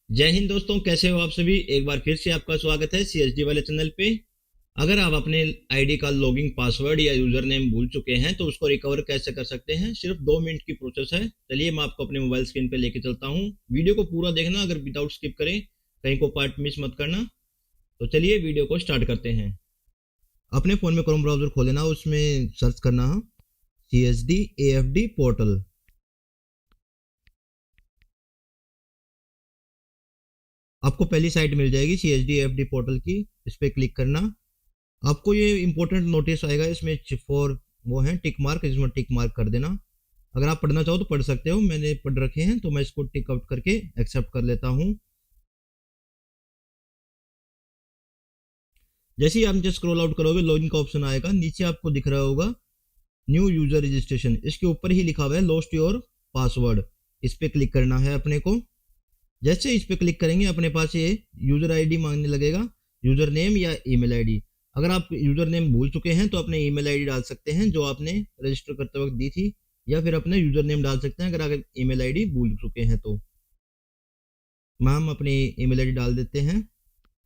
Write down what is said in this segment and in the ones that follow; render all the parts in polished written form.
जय हिंद दोस्तों, कैसे हो आप सभी। एक बार फिर से आपका स्वागत है सीएचडी वाले चैनल पे। अगर आप अपने आईडी का लॉगिन पासवर्ड या यूजर नेम भूल चुके हैं तो उसको रिकवर कैसे कर सकते हैं, सिर्फ 2 मिनट की प्रोसेस है। चलिए मैं आपको अपने मोबाइल स्क्रीन पे लेके चलता हूँ। वीडियो को पूरा देखना, अगर विदाउट स्किप करें, कहीं को पार्ट मिस मत करना। तो चलिए वीडियो को स्टार्ट करते हैं। अपने फ़ोन में क्रोम ब्राउज़र खोलेना, उसमें सर्च करना CHD AFD पोर्टल। आपको पहली साइट मिल जाएगी CHD AFD पोर्टल की, इस पर क्लिक करना। आपको ये इंपॉर्टेंट नोटिस आएगा, इसमें फॉर वो है टिक मार्क, इसमें टिक मार्क कर देना। अगर आप पढ़ना चाहो तो पढ़ सकते हो, मैंने पढ़ रखे हैं तो मैं इसको टिक आउट करके एक्सेप्ट कर लेता हूँ। जैसे ही आप नीचे स्क्रॉल आउट करोगे लॉगिन का ऑप्शन आएगा, नीचे आपको दिख रहा होगा न्यू यूजर रजिस्ट्रेशन, इसके ऊपर ही लिखा हुआ है लॉस्ट योर पासवर्ड। इस पे क्लिक करना है अपने को। जैसे इस पे क्लिक करेंगे अपने पास ये यूजर आईडी मांगने लगेगा, यूजर नेम या ईमेल आईडी। अगर आप यूजर नेम भूल चुके हैं तो अपने ईमेल आईडी डाल सकते हैं जो आपने रजिस्टर करते वक्त दी थी, या फिर अपने यूजर नेम डाल सकते हैं अगर ईमेल आईडी भूल चुके हैं तो। हम अपनी ईमेल आईडी डाल देते हैं।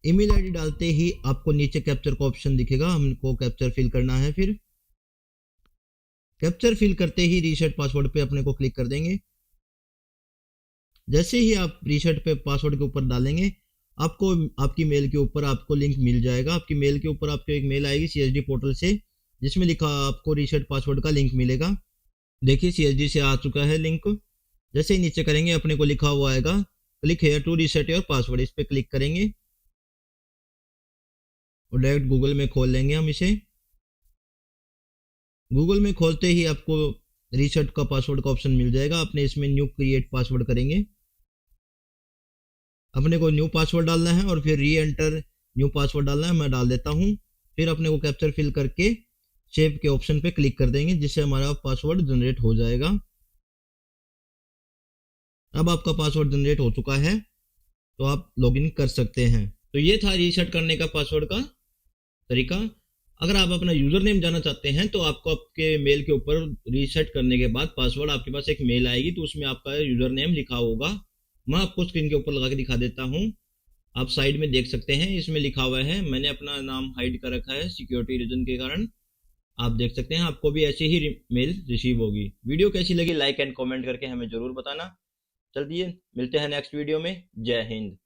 ईमेल आईडी डालते ही आपको नीचे कैप्चर का ऑप्शन दिखेगा, हमको कैप्चर फिल करना है। फिर कैप्चर फिल करते ही रीसेट पासवर्ड पे अपने को क्लिक कर देंगे। जैसे ही आप रीसेट पे पासवर्ड के ऊपर डालेंगे, आपको आपकी मेल के ऊपर आपको लिंक मिल जाएगा। आपकी मेल के ऊपर आपको एक मेल आएगी CHD पोर्टल से, जिसमें लिखा आपको रीसेट पासवर्ड का लिंक मिलेगा। देखिए CHD से आ चुका है लिंक। जैसे ही नीचे करेंगे अपने को लिखा हुआ आएगा click here to reset your password, इस पर क्लिक करेंगे और डायरेक्ट गूगल में खोल लेंगे हम इसे। गूगल में खोलते ही आपको रीसेट का पासवर्ड का ऑप्शन मिल जाएगा। अपने इसमें न्यू क्रिएट पासवर्ड करेंगे, अपने को न्यू पासवर्ड डालना है और फिर री एंटर न्यू पासवर्ड डालना है, मैं डाल देता हूँ। फिर अपने को कैप्चर फिल करके सेव के ऑप्शन पे क्लिक कर देंगे, जिससे हमारा पासवर्ड जनरेट हो जाएगा। अब आपका पासवर्ड जनरेट हो चुका है तो आप लॉगिन कर सकते हैं। तो ये था रीसेट करने का पासवर्ड का तरीका। अगर आप अपना यूजर नेम जाना चाहते हैं तो आपको आपके मेल के ऊपर रीसेट करने के बाद पासवर्ड आपके पास एक मेल आएगी, तो उसमें आपका यूजर नेम लिखा होगा। मैं आपको स्क्रीन के ऊपर लगा के दिखा देता हूँ, आप साइड में देख सकते हैं। इसमें लिखा हुआ है, मैंने अपना नाम हाइड कर रखा है सिक्योरिटी रीजन के कारण। आप देख सकते हैं, आपको भी ऐसी ही मेल रिसीव होगी। वीडियो कैसी लगी लाइक एंड कमेंट करके हमें जरूर बताना। चलिए मिलते हैं नेक्स्ट वीडियो में। जय हिंद।